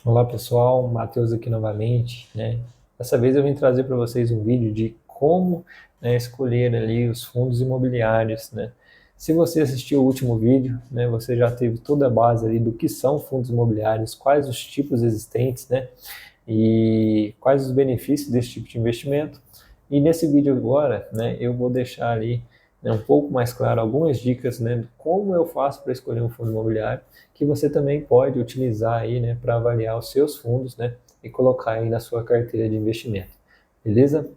Olá pessoal, Matheus aqui novamente, né? Dessa vez eu vim trazer para vocês um vídeo de como, né, escolher ali os fundos imobiliários, né? Se você assistiu o último vídeo, né, você já teve toda a base ali do que são fundos imobiliários, quais os tipos existentes, né? E quais os benefícios desse tipo de investimento. E nesse vídeo agora, né, eu vou deixar ali, né, um pouco mais claro algumas dicas, né, de como eu faço para escolher um fundo imobiliário, que você também pode utilizar aí, né, para avaliar os seus fundos, né, e colocar aí na sua carteira de investimento. Beleza?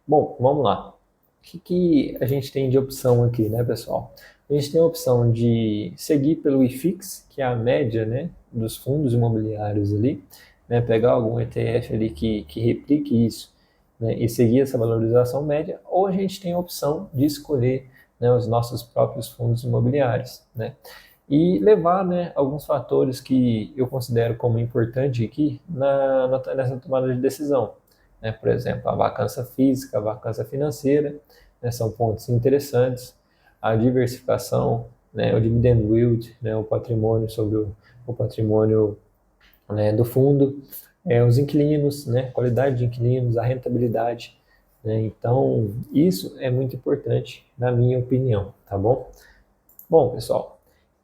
Bom, vamos lá. O que a gente tem de opção aqui, né, pessoal? A gente tem a opção de seguir pelo IFIX, que é a média, né, dos fundos imobiliários ali, né, pegar algum ETF ali que replique isso, né, e seguir essa valorização média, ou a gente tem a opção de escolher, né, os nossos próprios fundos imobiliários, né, e levar, né, alguns fatores que eu considero como importante aqui nessa tomada de decisão, né, por exemplo, a vacância física, a vacância financeira, né, são pontos interessantes, a diversificação, né, o dividend yield, né, o patrimônio sobre o patrimônio, né, do fundo, os inquilinos, né, qualidade de inquilinos, a rentabilidade, né, então isso é muito importante na minha opinião, tá bom? Bom, pessoal,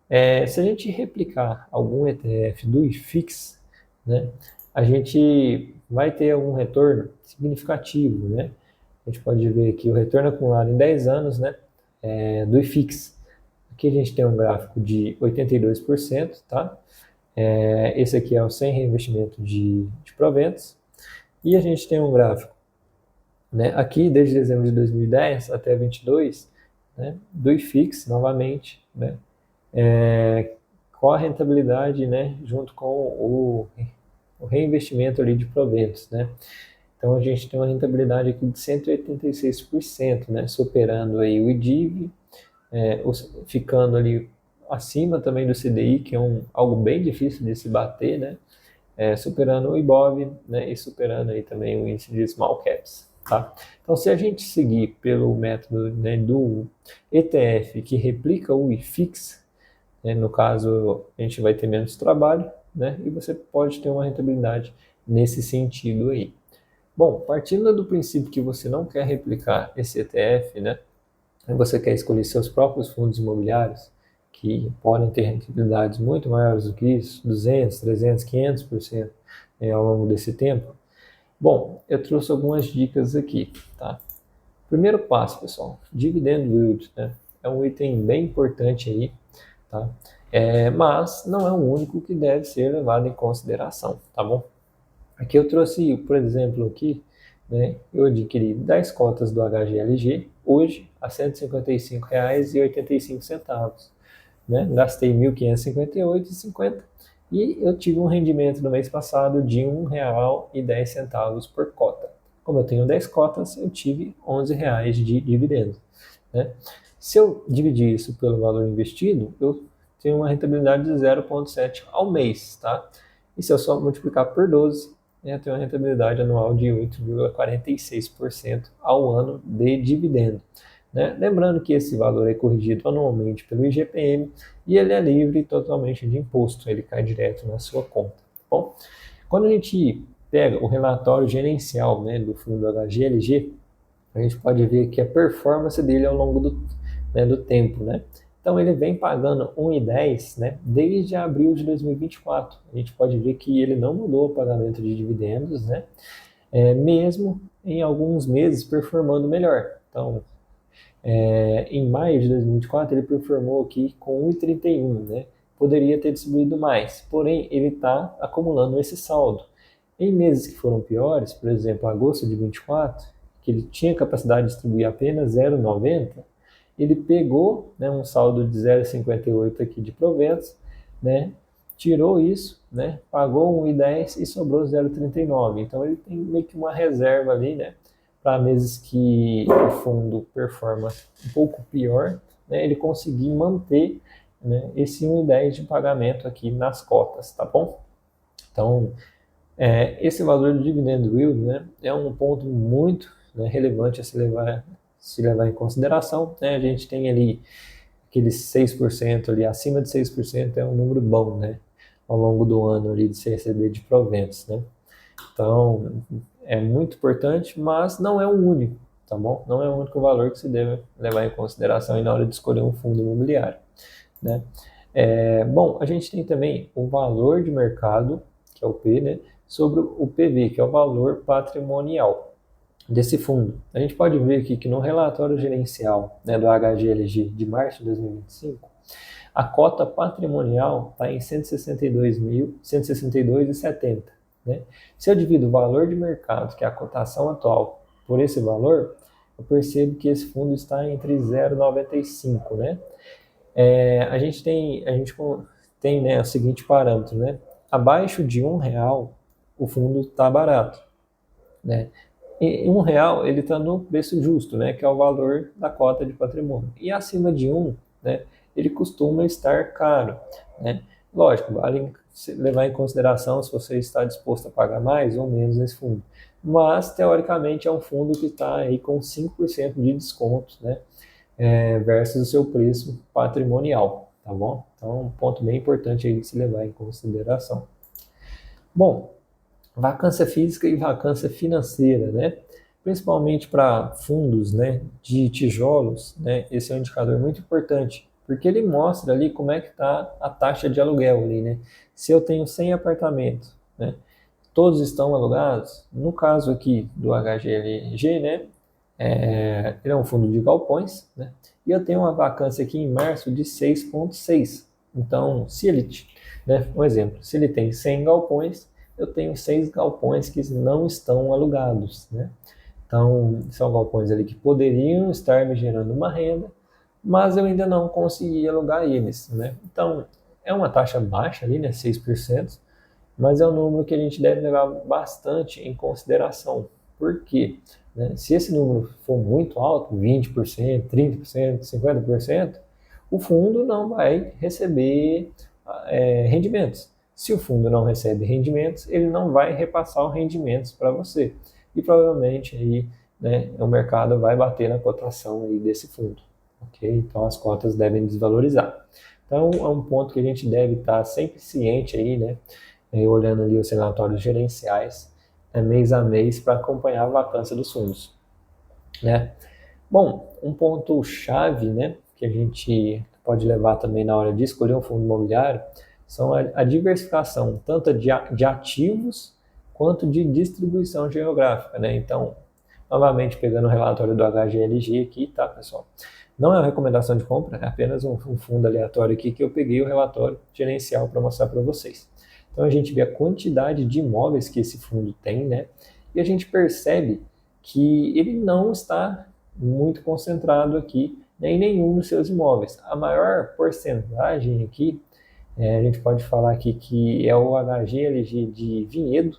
se a gente replicar algum ETF do IFIX, né, a gente vai ter um retorno significativo, né? A gente pode ver aqui o retorno acumulado em 10 anos, né, do IFIX. Aqui a gente tem um gráfico de 82%, tá? Esse aqui é o sem reinvestimento de proventos. E a gente tem um gráfico, né, aqui desde dezembro de 2010 até 22, né, do IFIX novamente, né, com a rentabilidade, né, junto com o reinvestimento ali de proventos, né. Então a gente tem uma rentabilidade aqui de 186%, né, superando aí o IDIV, ficando ali acima também do CDI, que é algo bem difícil de se bater, né, superando o IBOV, né, e superando aí também o índice de small caps, tá? Então, se a gente seguir pelo método, né, do ETF que replica o IFIX, né, no caso a gente vai ter menos trabalho, né, e você pode ter uma rentabilidade nesse sentido aí. Bom, partindo do princípio que você não quer replicar esse ETF, né, você quer escolher seus próprios fundos imobiliários, que podem ter rentabilidades muito maiores do que isso, 200, 300, 500%, ao longo desse tempo. Bom, eu trouxe algumas dicas aqui, tá? Primeiro passo, pessoal, dividend yield, né? É um item bem importante aí, tá? Mas não é o único que deve ser levado em consideração, tá bom? Aqui eu trouxe, por exemplo, aqui, né, eu adquiri 10 cotas do HGLG, hoje a R$ 155,85, né? Gastei R$ 1.558,50 e eu tive um rendimento no mês passado de R$ 1,10 por cota. Como eu tenho 10 cotas, eu tive R$ 11 de dividendo, né? Se eu dividir isso pelo valor investido, eu tenho uma rentabilidade de 0,7 ao mês, tá? E se eu só multiplicar por 12, eu tenho uma rentabilidade anual de 8,46% ao ano de dividendo, né? Lembrando que esse valor é corrigido anualmente pelo IGPM e ele é livre totalmente de imposto, ele cai direto na sua conta. Bom, quando a gente pega o relatório gerencial, né, do fundo HGLG, a gente pode ver que a performance dele ao longo do tempo, né? Então ele vem pagando 1,10, né, desde abril de 2024. A gente pode ver que ele não mudou o pagamento de dividendos, né? Mesmo em alguns meses performando melhor. Então, em maio de 2024 ele performou aqui com 1,31, né? Poderia ter distribuído mais, porém ele está acumulando esse saldo. Em meses que foram piores, por exemplo, agosto de 24, que ele tinha capacidade de distribuir apenas 0,90, ele pegou, né, um saldo de 0,58 aqui de proventos, né, tirou isso, né, pagou 1,10 e sobrou 0,39. Então ele tem meio que uma reserva ali, né, para meses que o fundo performa um pouco pior, né, ele conseguir manter, né, esse 1,10 de pagamento aqui nas cotas, tá bom? Então, esse valor do dividend yield, né, é um ponto muito, né, relevante a se levar em consideração, né? A gente tem ali aqueles 6% ali, acima de 6% é um número bom, né? ao longo do ano ali de se receber de proventos, né? Então, é muito importante, mas não é o único, tá bom? Não é o único valor que se deve levar em consideração aí na hora de escolher um fundo imobiliário, né? Bom, a gente tem também o valor de mercado, que é o P, né? Sobre o PV, que é o valor patrimonial desse fundo. A gente pode ver aqui que no relatório gerencial, né, do HGLG de março de 2025, a cota patrimonial está em 162.162,70. Né? Se eu divido o valor de mercado, que é a cotação atual, por esse valor, eu percebo que esse fundo está entre 0,95. Né? A gente tem, né, o seguinte parâmetro, né? Abaixo de R$ 1, o fundo está barato. Né? E R$ 1 ele está no preço justo, né, que é o valor da cota de patrimônio. E acima de 1, né, ele costuma estar caro. Né? Lógico, vale levar em consideração se você está disposto a pagar mais ou menos nesse fundo. Mas, teoricamente, é um fundo que está aí com 5% de desconto, né, versus o seu preço patrimonial, tá bom? Então, um ponto bem importante aí de se levar em consideração. Bom, vacância física e vacância financeira, né? Principalmente para fundos, né, de tijolos, né? Esse é um indicador muito importante, porque ele mostra ali como é que está a taxa de aluguel ali, né? Se eu tenho 100 apartamentos, né? Todos estão alugados. No caso aqui do HGLG, né? Ele é um fundo de galpões, né? E eu tenho uma vacância aqui em março de 6,6. Então, se ele, né, um exemplo, se ele tem 100 galpões, eu tenho 6 galpões que não estão alugados, né? Então, são galpões ali que poderiam estar me gerando uma renda, mas eu ainda não consegui alugar eles, né? Então, é uma taxa baixa ali, né, 6%, mas é um número que a gente deve levar bastante em consideração. Por quê? Né? Se esse número for muito alto, 20%, 30%, 50%, o fundo não vai receber rendimentos. Se o fundo não recebe rendimentos, ele não vai repassar os rendimentos para você. E provavelmente aí, né, o mercado vai bater na cotação aí desse fundo. Okay? Então as cotas devem desvalorizar. Então é um ponto que a gente deve estar sempre ciente aí, né, olhando ali os relatórios gerenciais, mês a mês, para acompanhar a vacância dos fundos. Né? Bom, um ponto chave, né, que a gente pode levar também na hora de escolher um fundo imobiliário são a diversificação, tanto de ativos quanto de distribuição geográfica. Né? Então, novamente pegando o relatório do HGLG aqui, tá, pessoal? Não é uma recomendação de compra, é apenas um fundo aleatório aqui que eu peguei o relatório gerencial para mostrar para vocês. Então a gente vê a quantidade de imóveis que esse fundo tem, né? E a gente percebe que ele não está muito concentrado aqui, né, em nenhum dos seus imóveis. A maior porcentagem aqui, a gente pode falar aqui que é o HGLG de Vinhedo,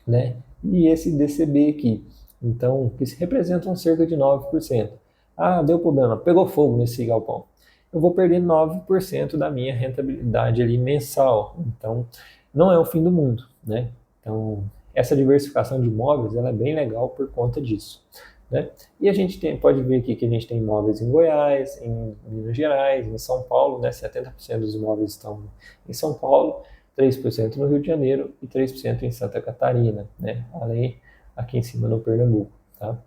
né? E esse DCB aqui. Então, que se representam cerca de 9%. Ah, deu problema, pegou fogo nesse galpão. Eu vou perder 9% da minha rentabilidade ali mensal. Então, não é o fim do mundo, né? Então, essa diversificação de imóveis, ela é bem legal por conta disso, né? E a gente pode ver aqui que a gente tem imóveis em Goiás, em Minas Gerais, em São Paulo, né? 70% dos imóveis estão em São Paulo, 3% no Rio de Janeiro e 3% em Santa Catarina, né? Além aqui em cima no Pernambuco, tá?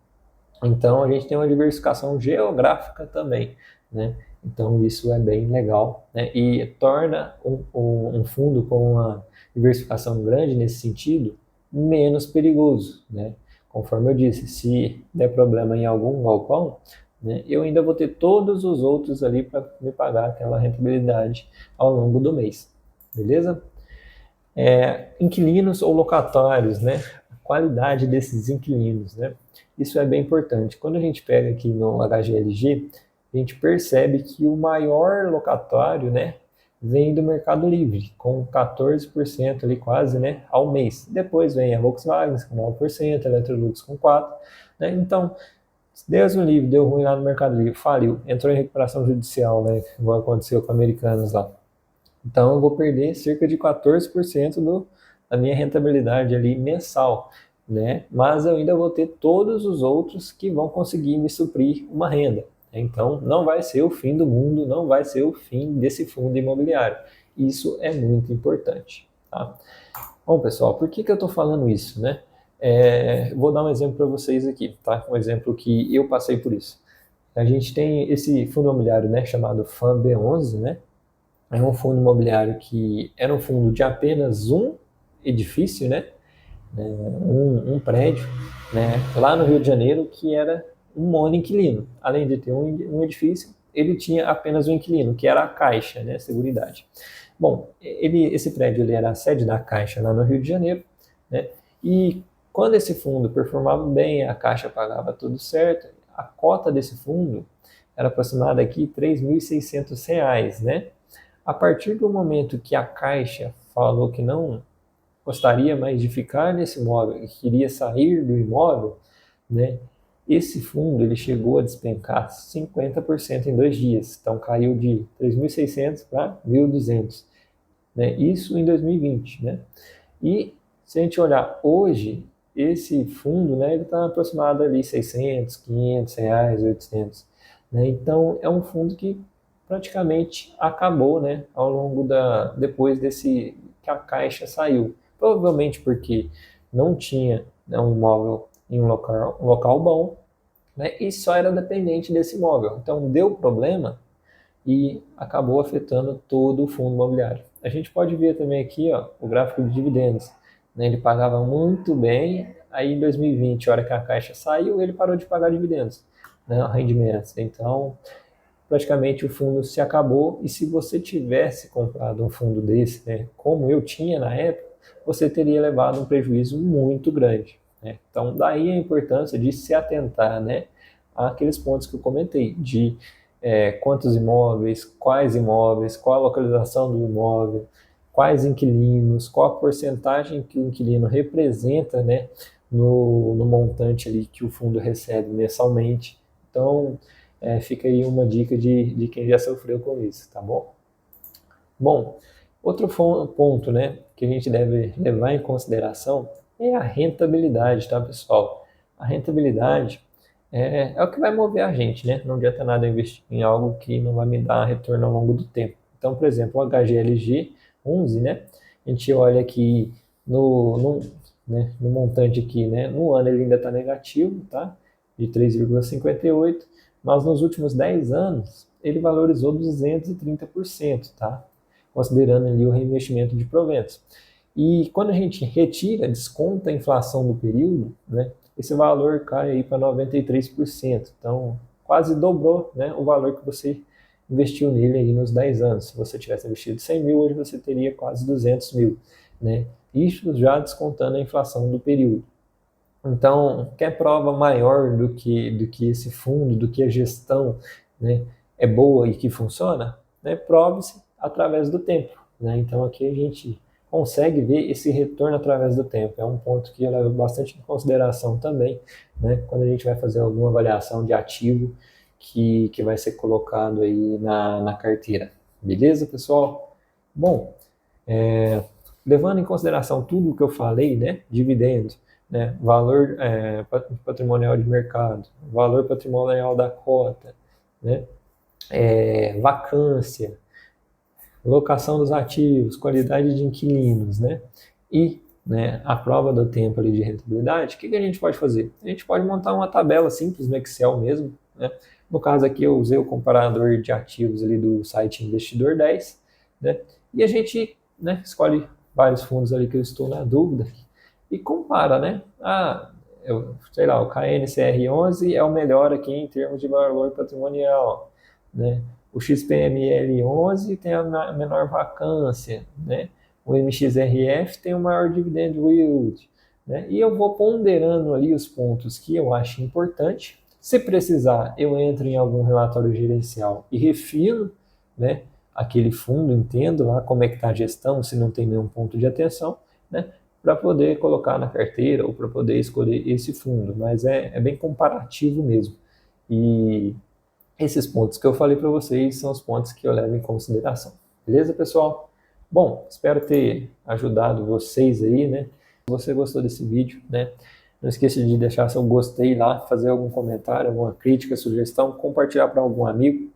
Então a gente tem uma diversificação geográfica também, né? Então isso é bem legal, né? E torna um fundo com uma diversificação grande nesse sentido menos perigoso, né? Conforme eu disse, se der problema em algum galpão, né, eu ainda vou ter todos os outros ali para me pagar aquela rentabilidade ao longo do mês, beleza? Inquilinos ou locatários, né? A qualidade desses inquilinos, né? Isso é bem importante. Quando a gente pega aqui no HGLG, a gente percebe que o maior locatário, né, vem do Mercado Livre, com 14% ali quase, né, ao mês. Depois vem a Volkswagen com 9%, a Electrolux com 4%. Né? Então, Deus o livre, deu ruim lá no Mercado Livre, faliu, entrou em recuperação judicial, né, igual aconteceu com Americanas lá. Então eu vou perder cerca de 14% da minha rentabilidade ali mensal, né? Mas eu ainda vou ter todos os outros que vão conseguir me suprir uma renda. Então não vai ser o fim do mundo, não vai ser o fim desse fundo imobiliário. Isso é muito importante, tá? Bom, pessoal, por que eu estou falando isso, né? Vou dar um exemplo para vocês aqui, tá? Um exemplo que eu passei por isso. A gente tem esse fundo imobiliário, né, chamado FAM-B11, né? É um fundo imobiliário que era um fundo de apenas um edifício, né? Um prédio, né? Lá no Rio de Janeiro, que era um monoinquilino. Além de ter um edifício, ele tinha apenas um inquilino, que era a Caixa, né? Seguridade. Bom, esse prédio ele era a sede da Caixa lá no Rio de Janeiro, né? E quando esse fundo performava bem, a Caixa pagava tudo certo, a cota desse fundo era aproximada aqui R$ 3.600, né? A partir do momento que a Caixa falou que não gostaria mais de ficar nesse imóvel e queria sair do imóvel, né? Esse fundo ele chegou a despencar 50% em 2 dias, então caiu de 3.600 para 1.200, né? Isso em 2020, né? E se a gente olhar hoje, esse fundo, né, ele está aproximado ali 600, 500 reais, 800, né? Então é um fundo que praticamente acabou, né, ao longo depois desse que a Caixa saiu, provavelmente porque não tinha, né, um imóvel em um local bom, né, e só era dependente desse imóvel. Então deu problema e acabou afetando todo o fundo imobiliário. A gente pode ver também aqui, ó, o gráfico de dividendos, né? Ele pagava muito bem, aí em 2020, a hora que a Caixa saiu, ele parou de pagar dividendos, né, rendimentos. Então, praticamente o fundo se acabou, e se você tivesse comprado um fundo desse, né, como eu tinha na época, você teria levado um prejuízo muito grande, né? Então, daí a importância de se atentar, né, àqueles pontos que eu comentei, de quantos imóveis, qual a localização do imóvel, quais inquilinos, qual a porcentagem que o inquilino representa, né, no montante ali que o fundo recebe mensalmente. Então, fica aí uma dica de quem já sofreu com isso, tá bom? Bom, outro ponto, né, que a gente deve levar em consideração é a rentabilidade, tá, pessoal? A rentabilidade é o que vai mover a gente, né? Não adianta nada investir em algo que não vai me dar retorno ao longo do tempo. Então, por exemplo, o HGLG 11, né? A gente olha aqui né, no montante aqui, né? No ano ele ainda está negativo, tá? De 3,58, mas nos últimos 10 anos ele valorizou 230%, tá? Considerando ali o reinvestimento de proventos. E quando a gente retira, desconta a inflação do período, né, esse valor cai aí para 93%. Então, quase dobrou, né, o valor que você investiu nele aí nos 10 anos. Se você tivesse investido 100 mil, hoje você teria quase 200 mil, né? Isso já descontando a inflação do período. Então, quer prova maior do que esse fundo, do que a gestão, né, é boa e que funciona? Né, prove-se através do tempo, né? Então, aqui a gente consegue ver esse retorno através do tempo. É um ponto que eu levo bastante em consideração também, né, quando a gente vai fazer alguma avaliação de ativo que vai ser colocado aí na carteira. Beleza, pessoal? Bom, levando em consideração tudo o que eu falei, né, dividendo, né, valor patrimonial de mercado, valor patrimonial da cota, né, vacância, locação dos ativos, qualidade de inquilinos, né, e, né, a prova do tempo ali de rentabilidade, o que a gente pode fazer? A gente pode montar uma tabela simples no Excel mesmo, né? No caso aqui eu usei o comparador de ativos ali do site Investidor 10, né, e a gente, né, escolhe vários fundos ali que eu estou na dúvida e compara, né? Sei lá, o KNCR11 é o melhor aqui em termos de valor patrimonial, né? O XPML11 tem a menor vacância, né? O MXRF tem o maior dividend yield, né? E eu vou ponderando ali os pontos que eu acho importante. Se precisar, eu entro em algum relatório gerencial e refino, né, aquele fundo, entendo lá como é que está a gestão, se não tem nenhum ponto de atenção, né, para poder colocar na carteira ou para poder escolher esse fundo. Mas é bem comparativo mesmo. E esses pontos que eu falei para vocês são os pontos que eu levo em consideração. Beleza, pessoal? Bom, espero ter ajudado vocês aí, né? Se você gostou desse vídeo, né, não esqueça de deixar seu gostei lá, fazer algum comentário, alguma crítica, sugestão, compartilhar para algum amigo,